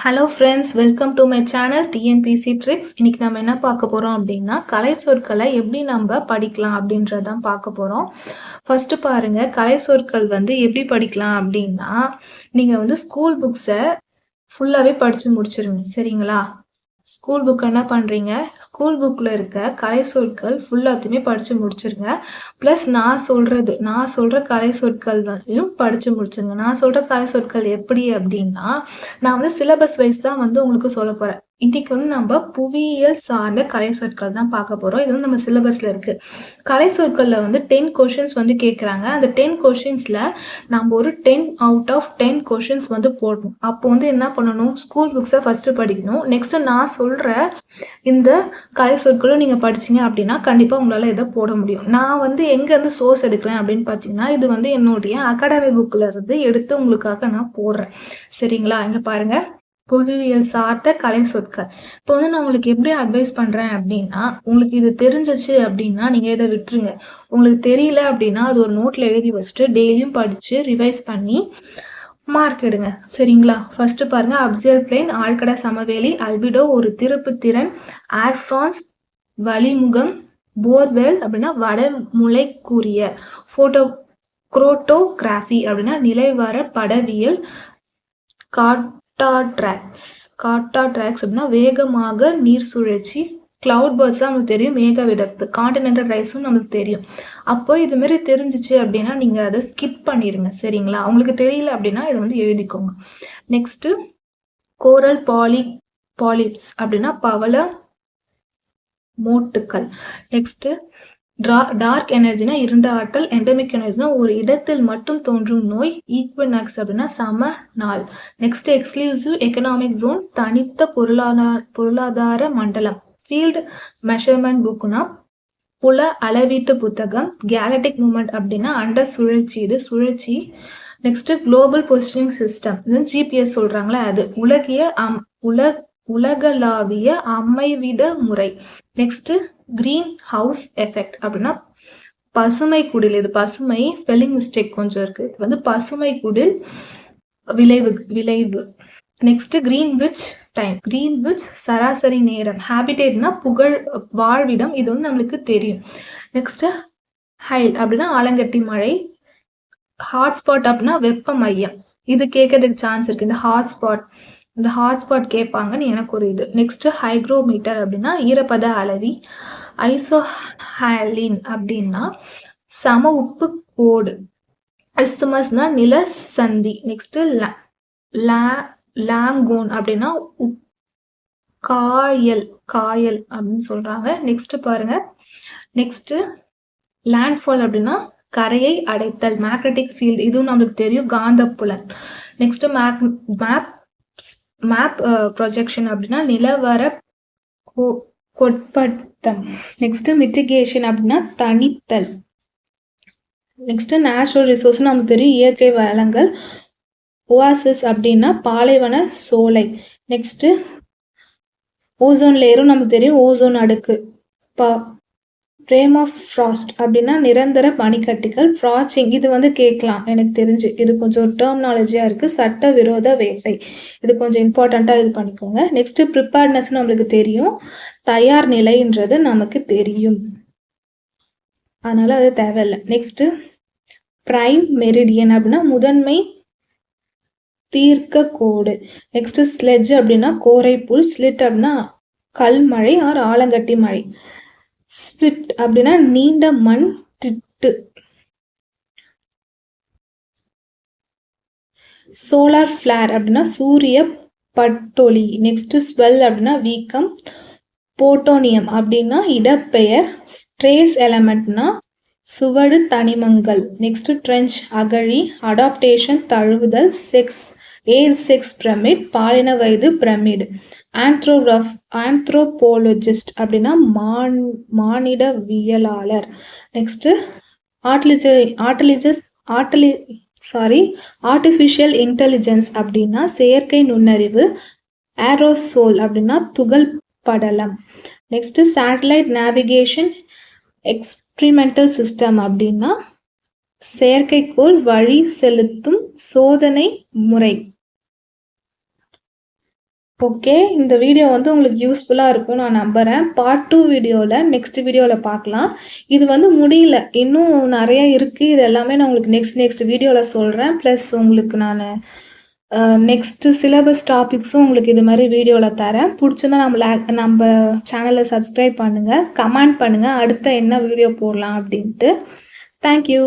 Hello friends, welcome to my channel TNPSC tricks. இன்னைக்கு நம்ம என்ன பார்க்க போகிறோம் அப்படின்னா, கலை சொற்களை எப்படி நம்ம படிக்கலாம் அப்படின்றதான் பார்க்க போகிறோம். ஃபர்ஸ்ட் பாருங்க, கலை சொற்கள் எப்படி படிக்கலாம் அப்படின்னா, நீங்கள் ஸ்கூல் புக்ஸை ஃபுல்லாகவே படித்து முடிச்சிருங்க. சரிங்களா? ஸ்கூல் புக் என்ன பண்ணுறீங்க, ஸ்கூல் புக்கில் இருக்க கலை சொற்கள் ஃபுல்லாத்தையுமே படித்து முடிச்சிருங்க. ப்ளஸ் நான் சொல்கிற கலை சொற்கள் படித்து முடிச்சிருங்க. நான் சொல்கிற கலை சொற்கள் எப்படி அப்படின்னா, நான் சிலபஸ் வைஸ் தான் உங்களுக்கு சொல்ல போகிறேன். இன்னைக்கு நம்ம புவியியல் சார்ந்த கலை சொற்கள் தான் பார்க்க போகிறோம். இது நம்ம சிலபஸில் இருக்குது. கலை சொற்களில் 10 கொஷின்ஸ் கேட்குறாங்க. அந்த 10 கொஷின்ஸில் நம்ம ஒரு 10 அவுட் ஆஃப் 10 கொஷின்ஸ் போடணும். அப்போ என்ன பண்ணணும், ஸ்கூல் புக்ஸை ஃபஸ்ட்டு படிக்கணும். நெக்ஸ்ட்டு நான் சொல்கிற இந்த கலை சொற்களும் நீங்கள் படிச்சீங்க அப்படின்னா கண்டிப்பாக உங்களால் இதை போட முடியும். நான் எங்கேருந்து சோர்ஸ் எடுக்கிறேன் அப்படின்னு பார்த்தீங்கன்னா, இது என்னுடைய அகாடமி புக்கில் இருந்து எடுத்து உங்களுக்காக நான் போடுறேன். சரிங்களா? இங்கே பாருங்கள், புவியியல் சார்ந்த கலை சொற்கள். இப்போ நான் உங்களுக்கு எப்படி அட்வைஸ் பண்ணுறேன் அப்படின்னா, உங்களுக்கு இது தெரிஞ்சிச்சு அப்படின்னா நீங்கள் இதை விட்டுருங்க. உங்களுக்கு தெரியல அப்படின்னா அது ஒரு நோட்டில் எழுதி வச்சுட்டு டெய்லியும் படித்து ரிவைஸ் பண்ணி மார்க் எடுங்க. சரிங்களா? ஃபர்ஸ்ட் பாருங்க, அப்சியல் பிளேன், ஆழ்கடை சமவெளி, அல்பிடோ ஒரு திருப்பு திறன், ஏர் ஃப்ரான்ஸ் வழிமுகம், போர்வெல் அப்படின்னா வடமுலைக்குரிய, குரோட்டோகிராஃபி அப்படின்னா நிலைவர படவியல், காட்டாட்ராக்ஸ் அப்படின்னா வேகமாக நீர் சுழற்சி, கிளவுட் பர்ட்ஸ் நம்மளுக்கு தெரியும், மேக விடப்பு, கான்டினென்டல் ரைஸும் நம்மளுக்கு தெரியும். அப்போ இது மாதிரி தெரிஞ்சிச்சு அப்படின்னா நீங்க அதை ஸ்கிப் பண்ணிருங்க. சரிங்களா? உங்களுக்கு தெரியல அப்படின்னா இதை எழுதிக்கோங்க. நெக்ஸ்ட், கோரல் பாலிப்ஸ் அப்படின்னா பவள மோட்டுக்கள். நெக்ஸ்ட், டார்க் எனர்ஜினா இருண்ட ஆற்றல், எண்டமிக் எனர்ஜினா ஒரு இடத்தில் மட்டும் தோன்றும் நோய், ஈக்வினாக்ஸ் அப்படின்னா சம நாள். நெக்ஸ்ட், எக்ஸ்க்ளூசிவ் எக்கனாமிக் ஜோன் தனித்த பொருளாதார மண்டலம், ஃபீல்டு மெஷர்மெண்ட் புக்னா புல அளவீட்டு புத்தகம், கேலக்டிக் மூமெண்ட் அப்படின்னா அண்ட சுழற்சி, இது சுழற்சி. நெக்ஸ்ட், குளோபல் பொசிஷனிங் சிஸ்டம், இது ஜிபிஎஸ் சொல்றாங்களே அது, உலகளாவிய அமைவிட முறை. நெக்ஸ்ட், கிரீன் ஹவுஸ் எஃபெக்ட் அப்படின்னா பசுமை குடில், இது பசுமை ஸ்பெல்லிங் மிஸ்டேக் கொஞ்சம் இருக்கு, இது பசுமை குடில் விளைவு. நெக்ஸ்ட், கிரீன்விச் டைம், கிரீன்விச் சராசரி நேரம், ஹேபிடேட்னா புகழ் வாழ்விடம், இது நம்மளுக்கு தெரியும். நெக்ஸ்ட், ஹைல் அப்படின்னா ஆலங்கட்டி மழை, ஹாட்ஸ்பாட் அப்படின்னா வெப்ப மையம், இது கேட்கறதுக்கு சான்ஸ் இருக்கு. இந்த ஹாட்ஸ்பாட் கேட்பாங்கன்னு எனக்கு ஒரு இது. நெக்ஸ்ட், ஹைக்ரோமீட்டர் அப்படின்னா ஈரப்பத அளவி, ஐசோஹாலின் அப்படின்னா சம உப்பு கோடு, இஸ்துமஸ்னா நில சந்தி. நெக்ஸ்ட், லாங்கோன் அப்படின்னா காயல் அப்படின்னு சொல்றாங்க. நெக்ஸ்ட் பாருங்க, நெக்ஸ்ட் லேண்ட்ஃபால் அப்படின்னா கரையை அடைத்தல், மேக்னெட்டிக் ஃபீல்டு, இதுவும் நம்மளுக்கு தெரியும், காந்தப்புலன். நெக்ஸ்ட், மேப் ப்ரொஜெக்ஷன் அப்படின்னா நிலவர கொட்பட்டம். நெக்ஸ்ட், மிட்டிகேஷன் அப்படின்னா தணித்தல். நெக்ஸ்ட், நேச்சுரல் ரிசோர்ஸ் நமக்கு தெரியும், இயற்கை வளங்கள், ஓயாசிஸ் அப்படின்னா பாலைவன சோலை. நெக்ஸ்ட், ஓசோன் லேயரும் நமக்கு தெரியும், ஓசோன் அடுக்கு. ஃப்ராஸ்ட் அப்படின்னா நிரந்தர பனிக்கட்டிகள், ஃப்ராச்சிங் இது கேட்கலாம் எனக்கு தெரிஞ்சு, இது கொஞ்சம் டெர்மினாலஜியா இருக்கு, சட்ட விரோத வேட்டை, இது கொஞ்சம் இம்பார்ட்டண்டா இது பண்ணிக்கோங்க. நெக்ஸ்ட், ப்ரிப்பேர்ட்னஸ் நம்மளுக்கு தெரியும், தயார் நிலைன்றது நமக்கு தெரியும், அதனால அது தேவையில்லை. நெக்ஸ்ட், பிரைம் மெரிடியன் அப்படின்னா முதன்மை தீர்க்க கோடு. நெக்ஸ்ட், ஸ்லெட்ஜ் அப்படின்னா கோரை புல், ஸ்லிட் அப்படின்னா கல்மழை ஆர் ஆலங்கட்டி மழை, ஸ்பிளிட் அப்படின்னா நீண்ட மண் திட்டு. சோலார் ஃபிளேர் அப்படின்னா சூரிய பட்டொளி. நெக்ஸ்ட், ஸ்வெல் அப்படின்னா வீக்கம், போட்டோனியம் அப்படின்னா இடப்பெயர், ட்ரேஸ் எலமெண்ட்னா சுவடு தனிமங்கள். நெக்ஸ்ட், ட்ரெஞ்ச் அகழி, அடாப்டேஷன் தழுவுதல், செக்ஸ் பிரமிட் பாலின வயது பிரமிட், ஆந்த்ரோபோலஜிஸ்ட் அப்படின்னா மானிடவியலாளர். நெக்ஸ்ட், ஆர்டிஃபிஷியல் இன்டெலிஜென்ஸ் அப்படின்னா செயற்கை நுண்ணறிவு, ஏரோசோல் அப்படின்னா துகள் படலம். Next, satellite navigation experimental system அப்படின்னா செயற்கைக்கோள் வழி செலுத்தும் சோதனை முறை. ஓகே. இந்த வீடியோ வந்து உங்களுக்கு யூஸ்ஃபுல்லா இருக்கும்னு நான் நம்புறேன். பார்ட் 2 வீடியோல நெக்ஸ்ட் வீடியோல பார்க்கலாம். இது வந்து முடியல. இன்னும் நெறைய இருக்கு. இது எல்லாமே நான் உங்களுக்கு நெக்ஸ்ட் வீடியோல சொல்றேன். ப்ளஸ் உங்களுக்கு நானு நெக்ஸ்ட் சிலபஸ் டாபிக்ஸும் உங்களுக்கு இது மாரி வீடியோல தரேன். புடிச்சிருந்தா நம்ப சேனல சப்ஸ்கிரைப் பண்ணுங்க. கமெண்ட் பண்ணுங்க. அடுத்த என்ன வீடியோ போடலாம் அப்டின்ட்டு. Thank you.